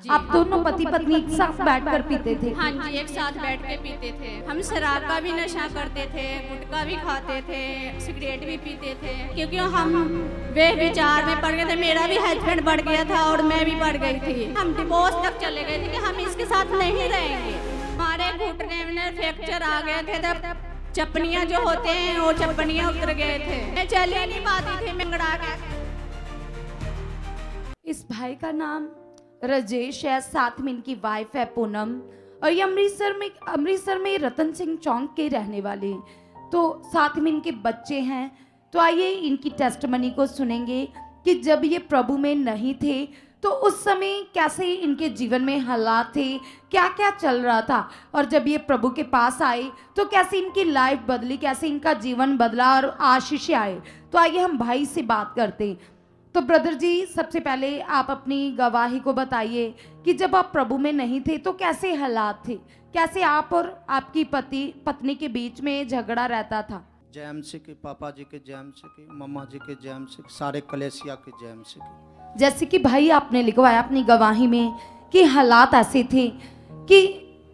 आप दोनों पति पत्नी एक साथ बैठकर पीते थे? हाँ जी, एक साथ बैठ के पीते थे। हम शराब का भी नशा करते थे, गुटखा भी खाते थे, सिगरेट भी पीते थे, क्योंकि हम वे विचार में पड़ गए थे। मेरा भी हस्बैंड बढ़ गया था और मैं भी बढ़ गई थी। हम डिवोर्स तक चले गए थे कि हम इसके साथ नहीं रहेंगे। हमारे घुटने में फ्रैक्चर आ गए थे, तब चपनियाँ जो होते हैं वो चपनियाँ उतर गए थे। मैं चल ही नहीं पाती थी मंगड़ा के। इस भाई का नाम राजेश है, साथ में इनकी वाइफ है पूनम, और ये अमृतसर में रतन सिंह चौक के रहने वाले हैं। तो साथ में इनके बच्चे हैं। तो आइए इनकी टेस्टमनी को सुनेंगे कि जब ये प्रभु में नहीं थे तो उस समय कैसे इनके जीवन में हालात थे, क्या क्या चल रहा था, और जब ये प्रभु के पास आए तो कैसे इनकी लाइफ बदली, कैसे इनका जीवन बदला और आशीष आए। तो आइए हम भाई से बात करते हैं। तो ब्रदर जी, सबसे पहले आप अपनी गवाही को बताइए कि जब आप प्रभु में नहीं थे तो कैसे हालात थे, कैसे आप और आपकी पत्नी के बीच में झगड़ा रहता था? जैमसी के पापा जी के, जैमसी के मम्मा जी के, जैमसी के सारे कलेसिया के, जैमसी के। जैसे कि भाई आपने लिखवाया अपनी गवाही में कि हालात ऐसे थे कि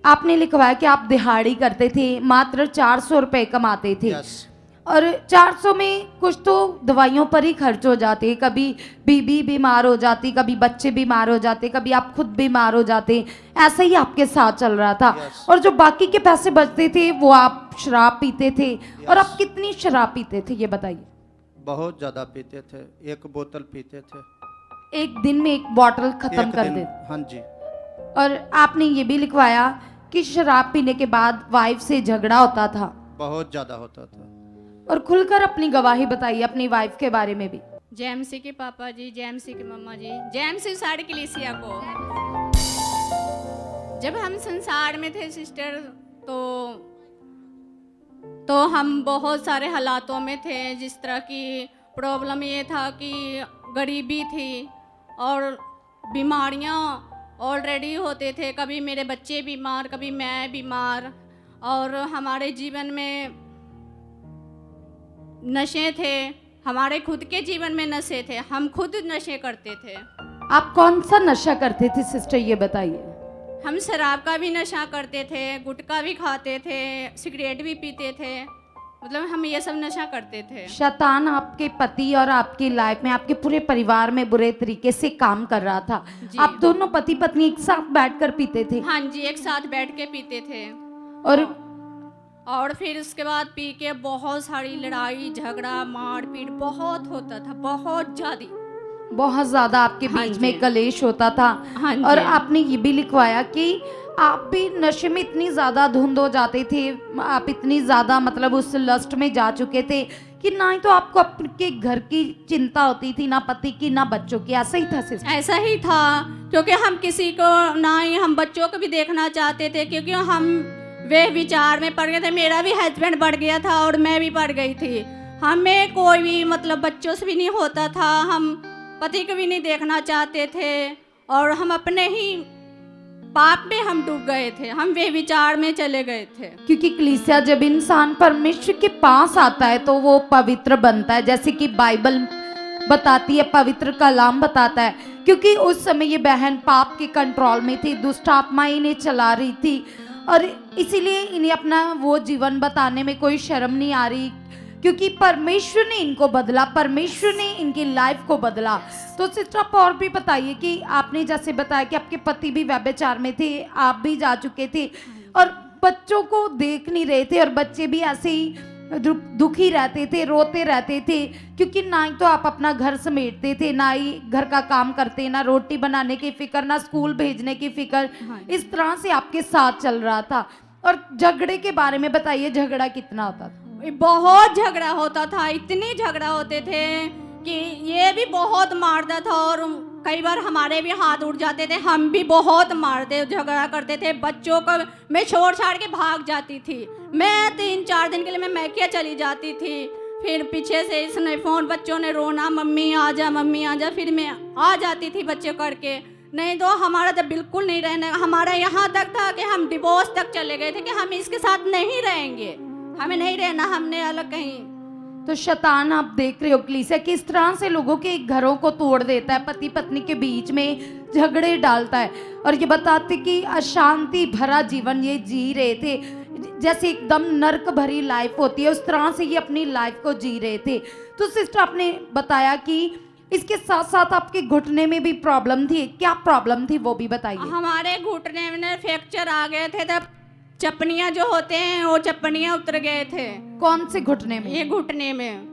आपने लिखवाया कि आप दिहाड़ी करते थे, मात्र 400 रुपए कमाते थे। यस। और 400 में कुछ तो दवाइयों पर ही खर्च हो जाते, कभी बीबी बीमार हो जाती, कभी बच्चे बीमार हो जाते, कभी आप खुद बीमार हो जाते, ऐसा ही आपके साथ चल रहा था। Yes. और जो बाकी के पैसे बचते थे वो आप शराब पीते थे। और आप कितनी शराब पीते थे ये बताइए? बहुत ज़्यादा पीते थे, एक बोतल पीते थे। एक दिन में एक बोतल खत्म एक कर दिन, देते। हाँ जी। और आपने ये भी लिखवाया कि शराब पीने के बाद वाइफ से झगड़ा होता था। बहुत ज़्यादा होता था। और खुलकर अपनी गवाही बताइए अपनी वाइफ के बारे में भी। जैमसी के पापा जी, जैमसी के मम्मा जी, जैमसी साड़ी कलीसिया को। जब हम संसार में थे सिस्टर, तो हम बहुत सारे हालातों में थे। जिस तरह की प्रॉब्लम ये था कि गरीबी थी और बीमारियां ऑलरेडी होते थे। कभी मेरे बच्चे बीमार, कभी मैं बीमार, और हमारे जीवन में नशे थे। हमारे खुद के जीवन में नशे थे, हम खुद नशे करते थे। आप कौन सा नशा करते थे सिस्टर ये बताइए? हम शराब का भी नशा करते थे, गुटखा भी खाते थे, सिगरेट भी पीते थे, मतलब हम ये सब नशा करते थे। शैतान आपके पति और आपकी लाइफ में, आपके पूरे परिवार में बुरे तरीके से काम कर रहा था। आप दोनों पति पत्नी एक साथ बैठकर पीते थे? हाँ जी, एक साथ बैठ के पीते थे। और फिर उसके बाद पी के बहुत सारी लड़ाई झगड़ा मारपीट बहुत होता था, बहुत ज्यादा आपके बीच में कलेश होता था। हाँ जी। और आपने ये भी लिखवाया कि आप भी नशे में इतनी ज्यादा धुंध हो जाते थे, आप इतनी ज्यादा मतलब उस लस्ट में जा चुके थे कि ना ही तो आपको आपके घर की चिंता होती थी, ना पति की, ना बच्चों की। ऐसा ही था सिस्टर? ऐसा ही था, क्योंकि हम किसी को, ना ही हम बच्चों को भी देखना चाहते थे, क्योंकि हम वे विचार में पड़ गए थे। मेरा भी हस्बैंड बढ़ गया था और मैं भी बढ़ गई थी। हमें कोई भी मतलब बच्चों से भी नहीं होता था, हम पति को भी नहीं देखना चाहते थे, और हम अपने ही पाप में हम डूब गए थे, हम वे विचार में चले गए थे। क्योंकि कलीसिया जब इंसान परमेश्वर के पास आता है तो वो पवित्र बनता है, जैसे कि बाइबल बताती है, पवित्र कलाम बताता है। क्योंकि उस समय ये बहन पाप के कंट्रोल में थी, दुष्ट आत्माएं इन्हें चला रही थी, और इसीलिए इन्हें अपना वो जीवन बताने में कोई शर्म नहीं आ रही, क्योंकि परमेश्वर ने इनको बदला, परमेश्वर ने इनकी लाइफ को बदला। तो सिस्टर आप और भी बताइए कि आपने जैसे बताया कि आपके पति भी व्यभिचार में थे, आप भी जा चुके थे, और बच्चों को देख नहीं रहे थे, और बच्चे भी ऐसे ही दुखी रहते थे, रोते रहते थे, क्योंकि ना ही तो आप अपना घर समेटते थे, ना ही घर का काम करते, ना रोटी बनाने की फिक्र, ना स्कूल भेजने की फिक्र। इस तरह से आपके साथ चल रहा था। और झगड़े के बारे में बताइए, झगड़ा कितना होता था? बहुत झगड़ा होता था, इतने झगड़ा होते थे कि ये भी बहुत मारता था, और कई बार हमारे भी हाथ उड़ जाते थे, हम भी बहुत मारते झगड़ा करते थे। बच्चों को मैं छोड़ छाड़ के भाग जाती थी, मैं 3-4 दिन के लिए मैं मैके चली जाती थी। फिर पीछे से इसने फोन, बच्चों ने रोना, मम्मी आ जा, मम्मी आ जा, फिर मैं आ जाती थी बच्चे करके। नहीं तो हमारा तो बिल्कुल नहीं रहने, हमारा यहाँ तक था कि हम डिवोर्स तक चले गए थे कि हम इसके साथ नहीं रहेंगे, हमें नहीं रहना, हमने अलग कहीं तो शैतान आप देख रहे हो कलीसिया किस तरह से लोगों के घरों को तोड़ देता है, पति पत्नी के बीच में झगड़े डालता है। और ये बताते कि अशांति भरा जीवन ये जी रहे थे, जैसे एकदम नर्क भरी लाइफ होती है उस तरह से ये अपनी लाइफ को जी रहे थे। तो सिस्टर आपने बताया कि इसके साथ साथ आपके घुटने में भी प्रॉब्लम थी, क्या प्रॉब्लम थी वो भी बताइए। हमारे घुटने में फ्रैक्चर आ गए थे, तब चपनियाँ जो होते हैं वो चपनियाँ उतर गए थे। कौन से घुटने में? ये घुटने में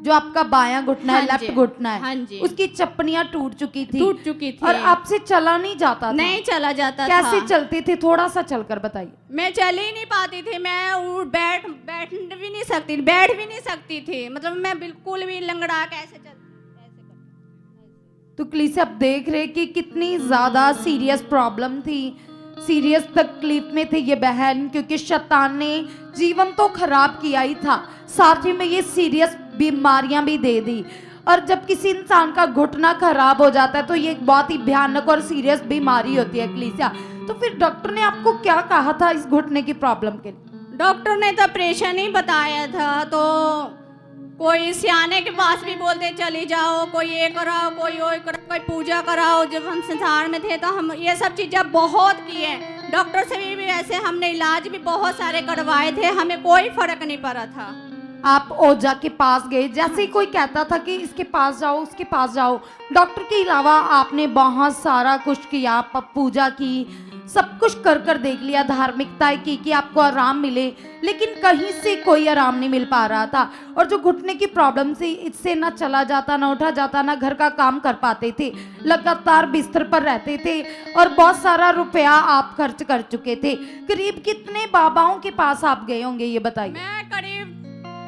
जो आपका बायां घुटना है, हाँ जी, लेफ्ट घुटना है, हाँ जी, उसकी चपनियां टूट चुकी थी थी और आपसे चला नहीं जाता था। नहीं चला जाता कैसे था। चलते थे, थोड़ा सा चलकर बताइए। मैं चल ही नहीं पाती थी, मैं बैठ भी नहीं सकती, बैठ भी नहीं सकती थी, मतलब मैं बिल्कुल भी लंगड़ा कैसे चल। तो कलीसिया आप देख रहे कि कितनी ज्यादा सीरियस प्रॉब्लम थी, सीरियस तकलीफ में थे ये बहन, क्योंकि शैतान ने जीवन तो खराब किया ही था, साथ ही में ये सीरियस बीमारियां भी दे दी। और जब किसी इंसान का घुटना खराब हो जाता है तो ये एक बहुत ही भयानक और सीरियस बीमारी होती है कलीसिया। तो फिर डॉक्टर ने आपको क्या कहा था इस घुटने की प्रॉब्लम के लिए? डॉक्टर ने तो ऑपरेशन ही बताया था, तो कोई सियाने के पास भी बोलते चली जाओ, कोई ये कराओ, कोई वो कराओ, कोई पूजा कराओ। जब हम संसार में थे तो हम ये सब चीज़ें बहुत किए, डॉक्टर से भी ऐसे हमने इलाज भी बहुत सारे करवाए थे, हमें कोई फर्क नहीं पड़ा था। आप ओझा के पास गए, जैसे ही कोई कहता था कि इसके पास जाओ उसके पास जाओ, डॉक्टर के अलावा आपने बहुत सारा कुछ किया, पूजा की, सब कुछ कर कर देख लिया, धार्मिकताएं की कि आपको आराम मिले, लेकिन कहीं से कोई आराम नहीं मिल पा रहा था। और जो घुटने की प्रॉब्लम थी, इससे ना चला जाता, ना उठा जाता, ना घर का काम कर पाते थे, लगातार बिस्तर पर रहते थे और बहुत सारा रुपया आप खर्च कर चुके थे। करीब कितने बाबाओं के पास आप गए होंगे ये बताइए? मैं करीब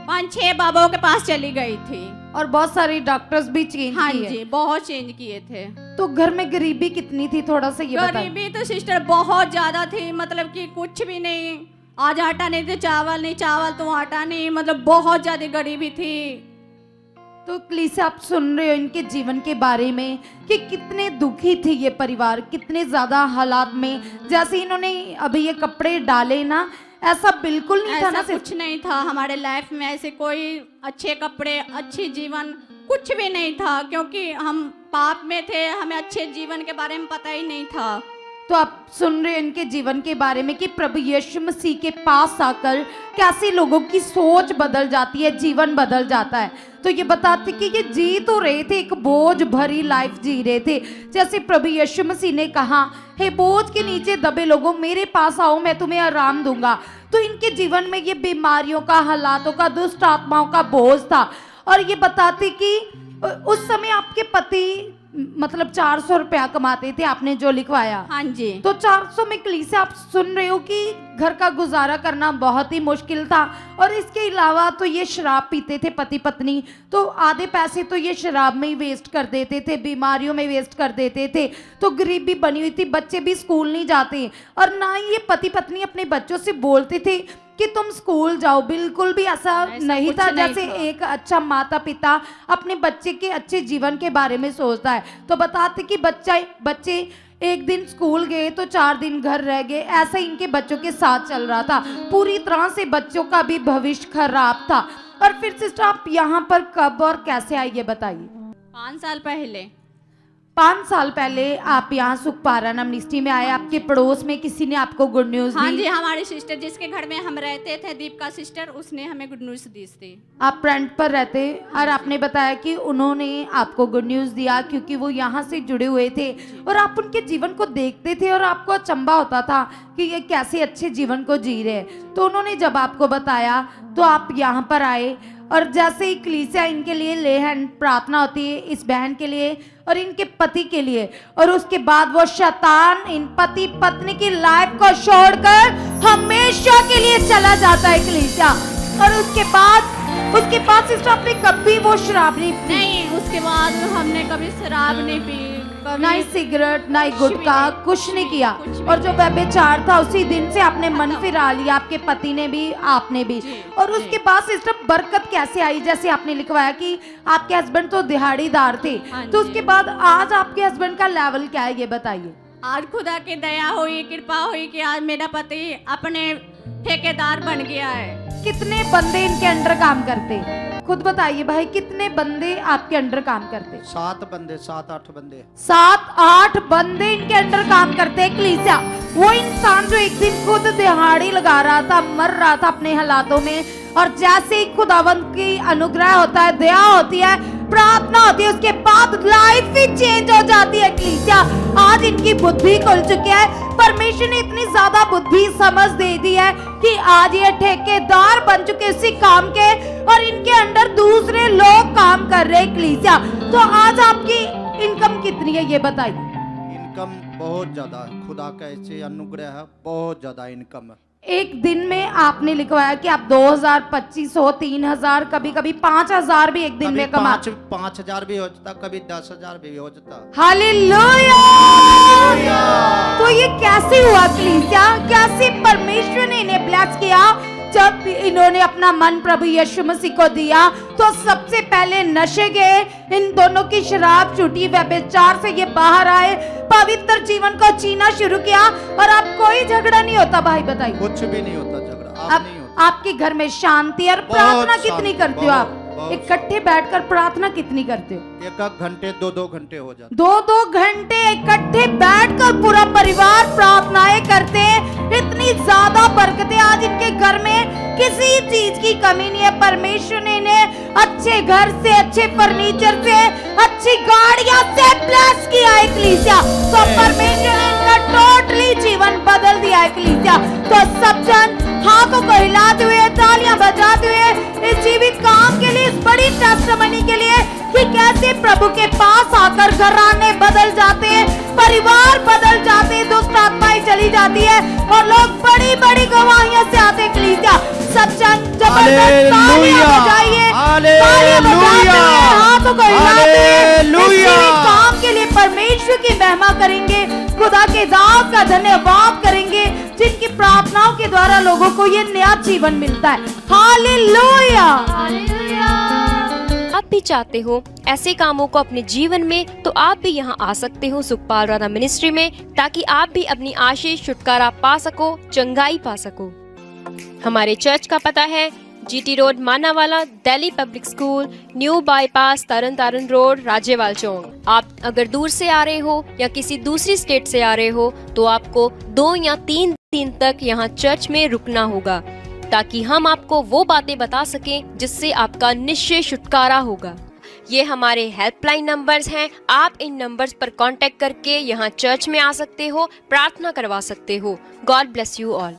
5-6 बाबाओं के पास चली गई थी और बहुत सारे डॉक्टर्स भी चेंज हाँ किए। जी, बहुत चेंज किए थे। तो घर में गरीबी कितनी थी, थोड़ा सा ये बताइए। गरीबी तो सिस्टर बहुत ज्यादा थी, मतलब कि कुछ भी नहीं, आज आटा नहीं तो चावल नहीं, चावल तो आटा नहीं, मतलब बहुत ज्यादा गरीबी थी। तो कलीसिया आप सुन रहे हो इनके जीवन के बारे में कि कितने दुखी थे ये परिवार, कितने ज्यादा हालात में। जैसे इन्होंने अभी ये कपड़े डाले ना, ऐसा बिल्कुल नहीं था ना, कुछ नहीं था हमारे लाइफ में, ऐसे कोई अच्छे कपड़े, अच्छी जीवन कुछ भी नहीं था, क्योंकि हम पाप में थे, हमें अच्छे जीवन के बारे में पता ही नहीं था। तो आप सुन रहे हैं इनके जीवन के बारे में कि प्रभु यीशु मसीह के पास आकर कैसे लोगों की सोच बदल जाती है, जीवन बदल जाता है। तो ये बताते कि ये जी तो रहे थे, एक बोझ भरी लाइफ जी रहे थे। जैसे प्रभु यीशु मसीह ने कहा, हे बोझ के नीचे दबे लोगों मेरे पास आओ, मैं तुम्हें आराम दूंगा। तो इनके जीवन में ये बीमारियों का, हालातों का, दुष्ट आत्माओं का बोझ था। और ये बताते कि उस समय आपके पति मतलब 400 रुपया कमाते थे, आपने जो लिखवाया। हाँ जी। तो 400 में कलीसिया आप सुन रहे हो कि घर का गुजारा करना बहुत ही मुश्किल था। और इसके अलावा तो ये शराब पीते थे पति पत्नी, तो आधे पैसे तो ये शराब में ही वेस्ट कर देते थे, बीमारियों में वेस्ट कर देते थे। तो गरीबी बनी हुई थी, बच्चे भी स्कूल नहीं जाते और ना ही ये पति पत्नी अपने बच्चों से बोलते थे कि तुम स्कूल जाओ, बिल्कुल भी ऐसा नहीं था जैसे एक अच्छा माता पिता अपने बच्चे के अच्छे जीवन के बारे में सोचता है। तो बताते कि बच्चे एक दिन स्कूल गए तो 4 दिन घर रह गए, ऐसा इनके बच्चों के साथ चल रहा था। पूरी तरह से बच्चों का भी भविष्य खराब था। और फिर सिस्टर आप यहाँ पर कब और कैसे आई ये बताइए? 5 साल पहले। 5 साल पहले आप यहाँ सुखपारा मिनिस्ट्री में आए, आपके पड़ोस में किसी ने आपको गुड न्यूज दी? हाँ जी, हमारी सिस्टर जिसके घर में हम रहते थे, दीपिका सिस्टर, उसने हमें गुड न्यूज दी थी। आप रेंट पर रहते और आपने बताया कि उन्होंने आपको गुड न्यूज दिया क्योंकि वो यहाँ से जुड़े हुए थे और आप उनके जीवन को देखते थे और आपको अचंभा होता था कि ये कैसे अच्छे जीवन को जी रहे हैं। तो उन्होंने जब आपको बताया तो आप यहाँ पर आए और जैसे ही कलीसिया इनके लिए ले हैंड प्रार्थना होती है, इस बहन के लिए और इनके पति के लिए, और उसके बाद वो शैतान इन पति पत्नी की लाइफ को छोड़कर हमेशा के लिए चला जाता है कलीसिया। और उसके बाद सिस्टर आपने कभी वो शराब नहीं पी? नहीं, उसके बाद हमने कभी शराब नहीं पी, ना ही सिगरेट, ना ही गुटखा, कुछ नहीं किया। और जो व्यभिचार था उसी दिन से आपने मन फिरा लिया, आपके पति ने भी, आपने भी। और उसके बाद सिस्टर बरकत कैसे आई? जैसे आपने लिखवाया कि आपके हस्बैंड तो दिहाड़ीदार थे, तो उसके बाद आज आपके हस्बैंड का लेवल क्या है ये बताइए? आज खुदा की दया हुई, कृपा हुई कि आज मेरा पति अपने ठेकेदार बन गया है। कितने बंदे इनके अंडर काम करते? खुद बताइए भाई, कितने बंदे आपके अंडर काम करते? 7 बंदे, 7-8 बंदे। 7-8 बंदे इनके अंडर काम करते हैं। कलीसिया, वो इंसान जो एक दिन खुद दिहाड़ी लगा रहा था, मर रहा था अपने हालातों में, और जैसे ही खुदावंत की अनुग्रह होता है, दया होती है, प्रार्थना होती है, उसके बाद लाइफ ही चेंज हो जाती है। कलीसिया, आज इनकी बुद्धि खुल चुकी है। परमेश्वर ने इतनी ज्यादा बुद्धि समझ दे दी है कि आज ये ठेकेदार बन चुके इसी काम के, और इनके अंडर दूसरे लोग काम कर रहे हैं। कलीसिया, तो आज आपकी इनकम कितनी है ये बताइए? इनकम बहुत ज्यादा है, खुदा का ऐसे अनुग्रह है, बहुत ज्यादा इनकम है। एक दिन में आपने लिखवाया कि आप 2000, 2500, 3000, कभी कभी 5000 भी एक दिन में कमा। 5,000 भी हो जाता, कभी 10,000 भी हो जाता। हालेलुया! तो ये कैसे हुआ कलीसिया? कैसे परमेश्वर ने इन्हें ब्लेस किया? जब इन्होंने अपना मन प्रभु यीशु मसीह को दिया, तो सबसे पहले नशे गए, इन दोनों की शराब छूटी, व्यभिचार से ये बाहर आए, पवित्र जीवन को जीना शुरू किया, और अब कोई झगड़ा नहीं होता। भाई बताइए। कुछ भी नहीं होता झगड़ा, अब नहीं होता। आपके घर में शांति, और बहुत प्रार्थना कितनी शांति, करते हो आप? बहुत इकट्ठे बैठकर प्रार्थना कितनी करते हो? 1-1 घंटे, 2-2 घंटे हो जाते। 2-2 घंटे इकट्ठे बैठकर पूरा परिवार प्रार्थनाएं करते हैं। इतनी ज्यादा बरकतें, आज इनके घर में किसी चीज की कमी नहीं है। परमेश्वर ने इन्हें अच्छे घर से, अच्छे फर्नीचर से, अच्छी गाड़ियां से ब्लेस किया है। कलीसिया, तो परमेश्वर ने इनका टोटली जीवन बदल दिया है। कलीसिया, तो सब जन हाथों को हिलाते हुए, तालियां बजाते हुए इस जीवित काम के लिए, इस बड़ी टेस्टिमनी के लिए कि कैसे प्रभु के पास आकर घराने बदल जाते हैं, परिवार बदल जाते हैं, दुष्ट आत्माएं चली जाती है, और लोग बड़ी बड़ी गवाहियों से आते हैं। कलीसिया, सब जन जबरदस्त तालियां बजाइए, तालियां बजाते हुए, हाथों को हिलाते हुए इस जीवित काम के लिए परमेश्वर की महिमा करेंगे, खुदा के दास का धन्यवाद करेंगे, जिनकी प्रार्थनाओं के द्वारा लोगों को ये नया जीवन मिलता है। हालेलुया! आप भी चाहते हो ऐसे कामों को अपने जीवन में, तो आप भी यहाँ आ सकते हो सुखपाल राणा मिनिस्ट्री में, ताकि आप भी अपनी आशीष, छुटकारा पा सको, चंगाई पा सको। हमारे चर्च का पता है GT road, Manawala, Delhi public school, new bypass, Tarn Taran road, Rajewal Chowk. आप अगर दूर से आ रहे हो या किसी दूसरी स्टेट से आ रहे हो, तो आपको 2 या 3 दिन तक यहाँ चर्च में रुकना होगा, ताकि हम आपको वो बातें बता सकें जिससे आपका निश्चय छुटकारा होगा। ये हमारे हेल्पलाइन नंबर्स हैं। आप इन नंबर्स पर कांटेक्ट करके यहाँ चर्च में आ सकते हो, प्रार्थना करवा सकते हो। God bless you all.